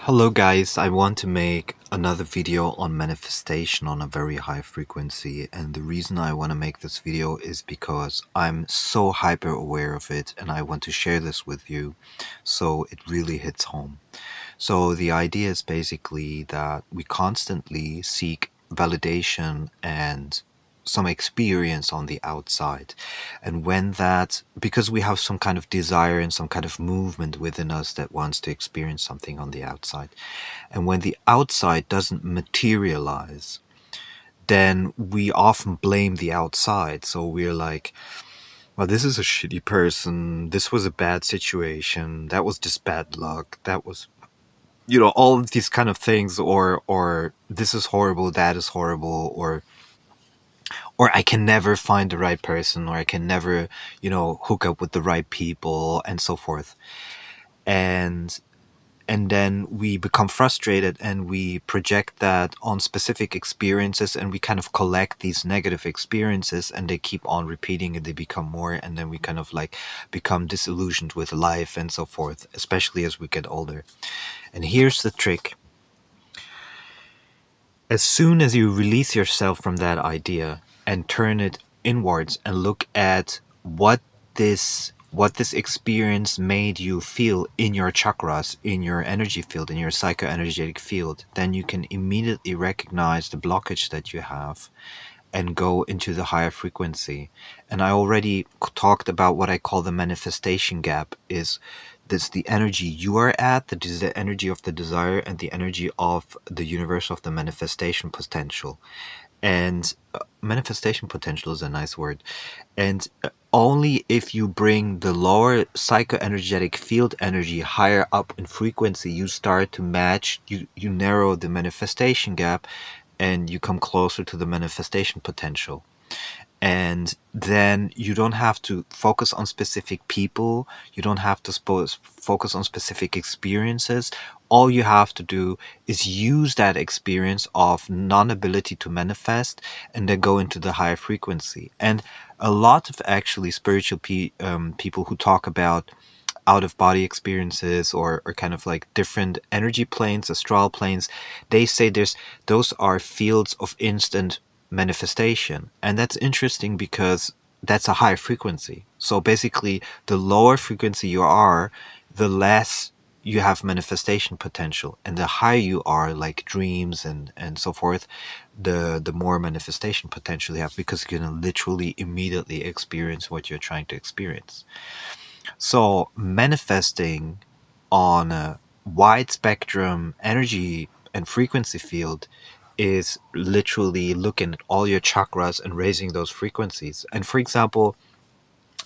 Hello guys, I want to make another video on manifestation on a very high frequency, and the reason I want to make this video is because I'm so hyper aware of it and I want to share this with you so it really hits home. So the idea is basically that we constantly seek validation and some experience on the outside. And when that, because we have some kind of desire and some kind of movement within us that wants to experience something on the outside. And when the outside doesn't materialize, then we often blame the outside. So we're like, well, this is a shitty person. This was a bad situation. That was just bad luck. That was all of these kind of things, or this is horrible, that is horrible, or I can never find the right person, or I can never hook up with the right people, and so forth. And and then we become frustrated and we project that on specific experiences, and we kind of collect these negative experiences, and they keep on repeating and they become more, and then we kind of like become disillusioned with life and so forth, especially as we get older. And here's the trick: as soon as you release yourself from that idea and turn it inwards and look at what this experience made you feel in your chakras, in your energy field, in your psychoenergetic field, then you can immediately recognize the blockage that you have and go into the higher frequency. And I already talked about what I call the manifestation gap. Is this the energy you are at, that is the energy of the desire, and the energy of the universe of the manifestation potential. And manifestation potential is a nice word. And only if you bring the lower psychoenergetic field energy higher up in frequency, you start to match, you narrow the manifestation gap, and you come closer to the manifestation potential. And then you don't have to focus on specific people, you don't have to focus on specific experiences. All you have to do is use that experience of non-ability to manifest, and then go into the higher frequency. And a lot of actually spiritual people who talk about out of body experiences, or kind of like different energy planes, astral planes, they say those are fields of instant manifestation. And that's interesting because that's a high frequency. So basically, the lower frequency you are, the less you have manifestation potential, and the higher you are, like dreams and so forth, the more manifestation potential you have, because you can literally immediately experience what you're trying to experience. So manifesting on a wide spectrum energy and frequency field is literally looking at all your chakras and raising those frequencies. And for example,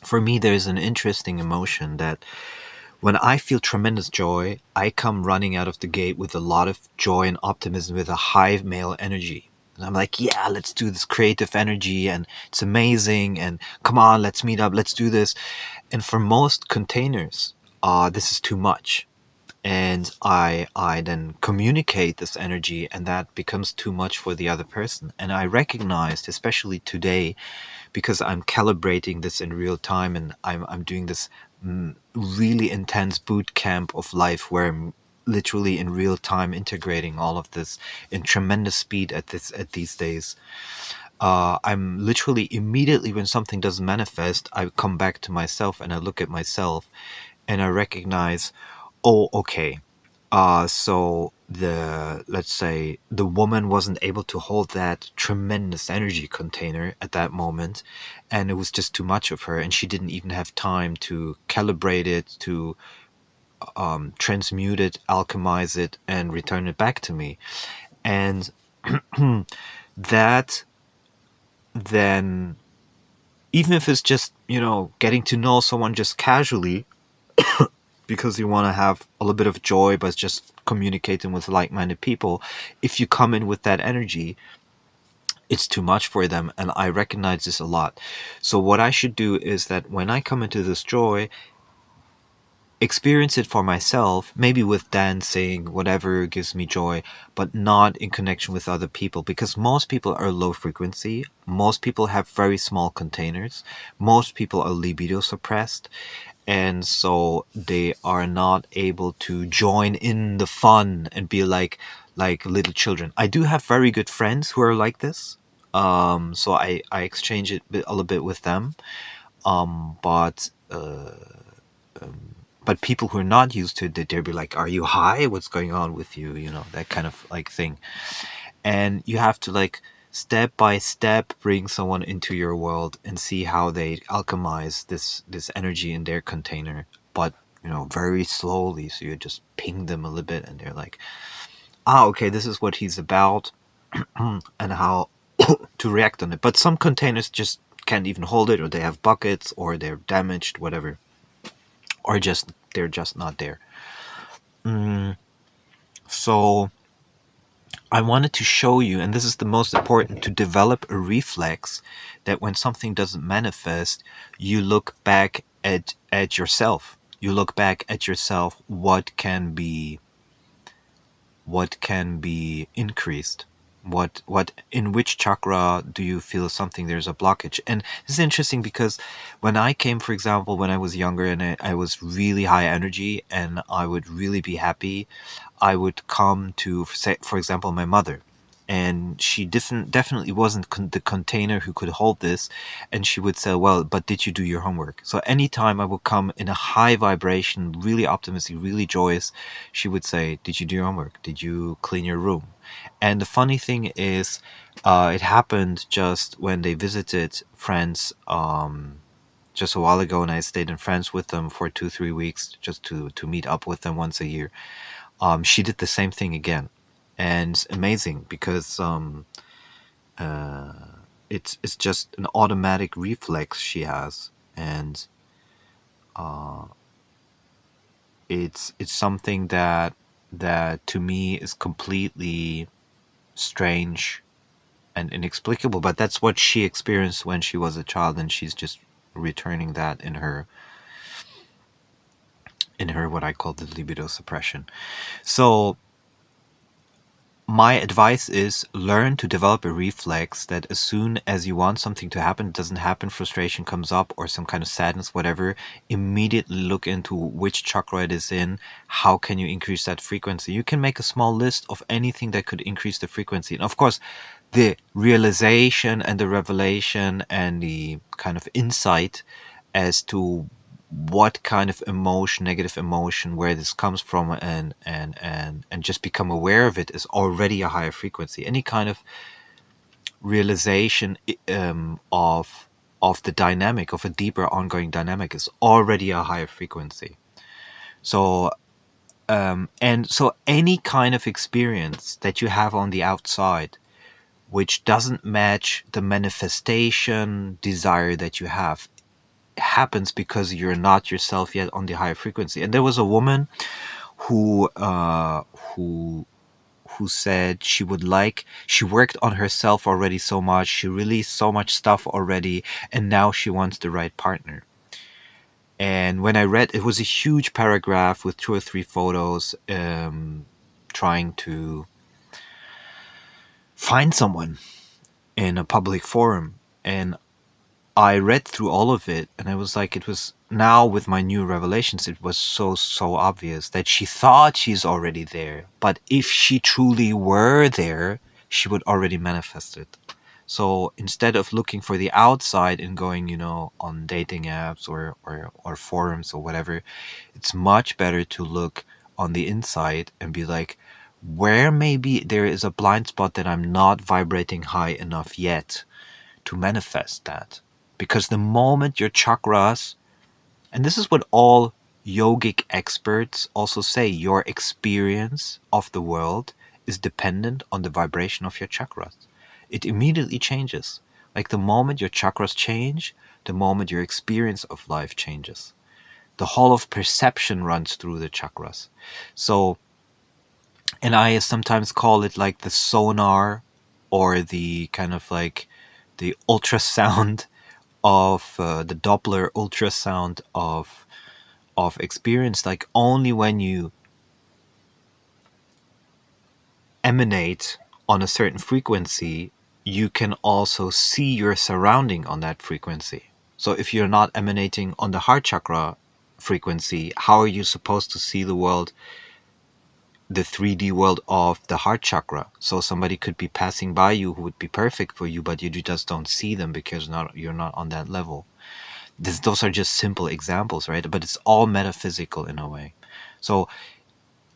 for me, there's an interesting emotion that when I feel tremendous joy, I come running out of the gate with a lot of joy and optimism, with a high male energy. And I'm like, yeah, let's do this creative energy, and it's amazing, and come on, let's meet up, let's do this. And for most containers, this is too much. And I then communicate this energy, and that becomes too much for the other person. And I recognized, especially today, because I'm calibrating this in real time, and I'm doing this really intense boot camp of life, where I'm literally in real time integrating all of this in tremendous speed at these days. I'm literally immediately, when something doesn't manifest, I come back to myself and I look at myself and I recognize, oh, okay. So let's say the woman wasn't able to hold that tremendous energy container at that moment, and it was just too much of her, and she didn't even have time to calibrate it, to transmute it, alchemize it, and return it back to me. And that then, even if it's just, getting to know someone just casually, because you want to have a little bit of joy, but just communicating with like-minded people, if you come in with that energy, it's too much for them. And I recognize this a lot. So what I should do is that when I come into this joy, experience it for myself, maybe with dancing, whatever gives me joy, but not in connection with other people, because most people are low frequency, most people have very small containers, most people are libido suppressed, and so they are not able to join in the fun and be like little children. I do have very good friends who are like this, so I exchange it a little bit with them, but people who are not used to it, they'll be like, "Are you high? What's going on with you?" You know, that kind of like thing. And you have to like step by step bring someone into your world and see how they alchemize this energy in their container, but you know, very slowly. So you just ping them a little bit and they're like, ah, okay, this is what he's about, and how to react on it. But some containers just can't even hold it, or they have buckets, or they're damaged, whatever, or just they're just not there. So I wanted to show you, and this is the most important, to develop a reflex that when something doesn't manifest, you look back at yourself. You look back at yourself, what can be increased, what in which chakra do you feel something, there's a blockage. And this is interesting because when I came, for example, when I was younger and I was really high energy and I would really be happy, I would come to, say, for example, my mother, and she definitely wasn't the container who could hold this, and she would say, well, but did you do your homework? So anytime I would come in a high vibration, really optimistic, really joyous, she would say, did you do your homework? Did you clean your room? And the funny thing is, it happened just when they visited France, just a while ago, and I stayed in France with them for 2-3 weeks just to meet up with them once a year. She did the same thing again, and it's amazing because it's just an automatic reflex she has, and it's something that to me is completely strange and inexplicable. But that's what she experienced when she was a child, and she's just returning that in her what I call the libido suppression. So my advice is learn to develop a reflex that as soon as you want something to happen, it doesn't happen, frustration comes up or some kind of sadness, whatever, immediately look into which chakra it is in. How can you increase that frequency? You can make a small list of anything that could increase the frequency. And of course, the realization and the revelation and the kind of insight as to what kind of emotion, negative emotion, where this comes from, and just become aware of it is already a higher frequency. Any kind of realization of the dynamic, of a deeper ongoing dynamic, is already a higher frequency. So and so any kind of experience that you have on the outside which doesn't match the manifestation desire that you have, happens because you're not yourself yet on the higher frequency. And there was a woman who who said she worked on herself already so much, she released so much stuff already, and now she wants the right partner. And when I read, it was a huge paragraph with 2 or 3 photos, trying to find someone in a public forum. And I read through all of it, and I was like, it was now with my new revelations, it was so obvious that she thought she's already there. But if she truly were there, she would already manifest it. So instead of looking for the outside and going, you know, on dating apps or forums or whatever, it's much better to look on the inside and be like, where maybe there is a blind spot that I'm not vibrating high enough yet to manifest that. Because the moment your chakras, and this is what all yogic experts also say, your experience of the world is dependent on the vibration of your chakras. It immediately changes. Like the moment your chakras change, the moment your experience of life changes. The whole of perception runs through the chakras. So, and I sometimes call it like the sonar, or the kind of like the ultrasound of the Doppler ultrasound of experience. Like only when you emanate on a certain frequency, you can also see your surrounding on that frequency. So if you're not emanating on the heart chakra frequency, how are you supposed to see the world, the 3D world of the heart chakra? So somebody could be passing by you who would be perfect for you, but you just don't see them because you're not on that level. Those are just simple examples, right? But it's all metaphysical in a way. So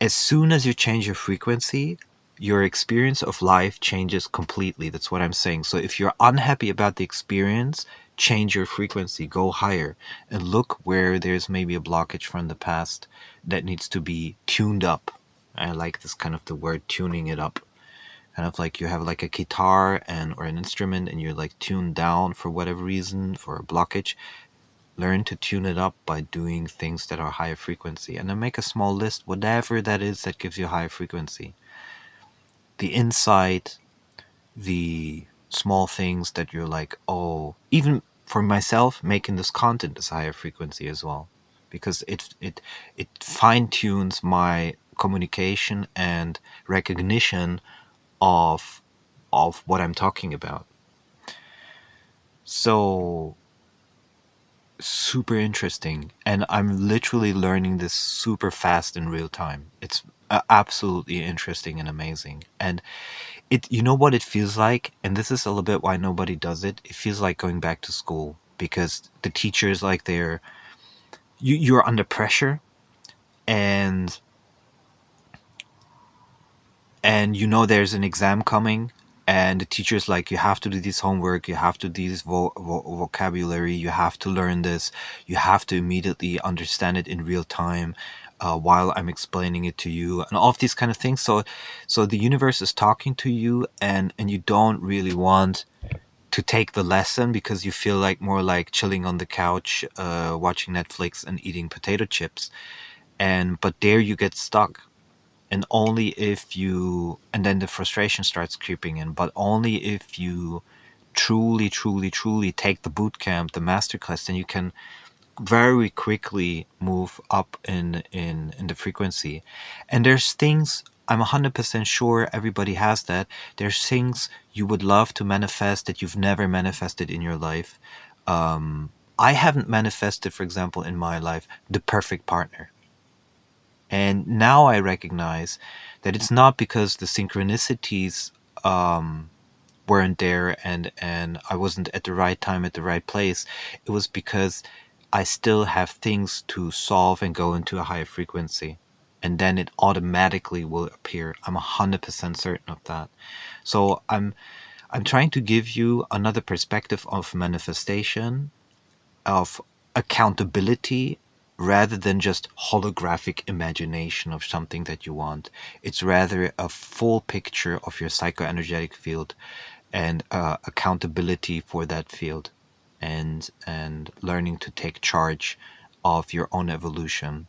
as soon as you change your frequency, your experience of life changes completely. That's what I'm saying. So if you're unhappy about the experience, change your frequency, go higher, and look where there's maybe a blockage from the past that needs to be tuned up. I like this kind of the word tuning it up. Kind of like you have like a guitar and or an instrument and you're like tuned down for whatever reason for a blockage. Learn to tune it up by doing things that are higher frequency, and then make a small list, whatever that is that gives you higher frequency. The insight, the small things that you're like, oh, even for myself, making this content is higher frequency as well, because it fine tunes my communication and recognition of what I'm talking about. So super interesting, and I'm literally learning this super fast in real time. It's absolutely interesting and amazing. And you know what it feels like, and this is a little bit why nobody does it. It feels like going back to school, because the teachers, like, you're under pressure, and you know there's an exam coming, and the teacher's like, you have to do this homework, you have to do this vocabulary, you have to learn this, you have to immediately understand it in real time, while I'm explaining it to you, and all of these kind of things. So the universe is talking to you, and you don't really want to take the lesson, because you feel like more like chilling on the couch, watching Netflix and eating potato chips, but there you get stuck. And only if you, and then the frustration starts creeping in, but only if you truly take the boot camp, the masterclass, then you can very quickly move up in the frequency. And there's things, I'm 100% sure everybody has that. There's things you would love to manifest that you've never manifested in your life. I haven't manifested, for example, in my life, the perfect partner. And now I recognize that it's not because the synchronicities weren't there, and I wasn't at the right time at the right place. It was because I still have things to solve and go into a higher frequency. And then it automatically will appear. I'm 100% certain of that. So I'm trying to give you another perspective of manifestation, of accountability, rather than just holographic imagination of something that you want. It's rather a full picture of your psychoenergetic field, and accountability for that field, and learning to take charge of your own evolution.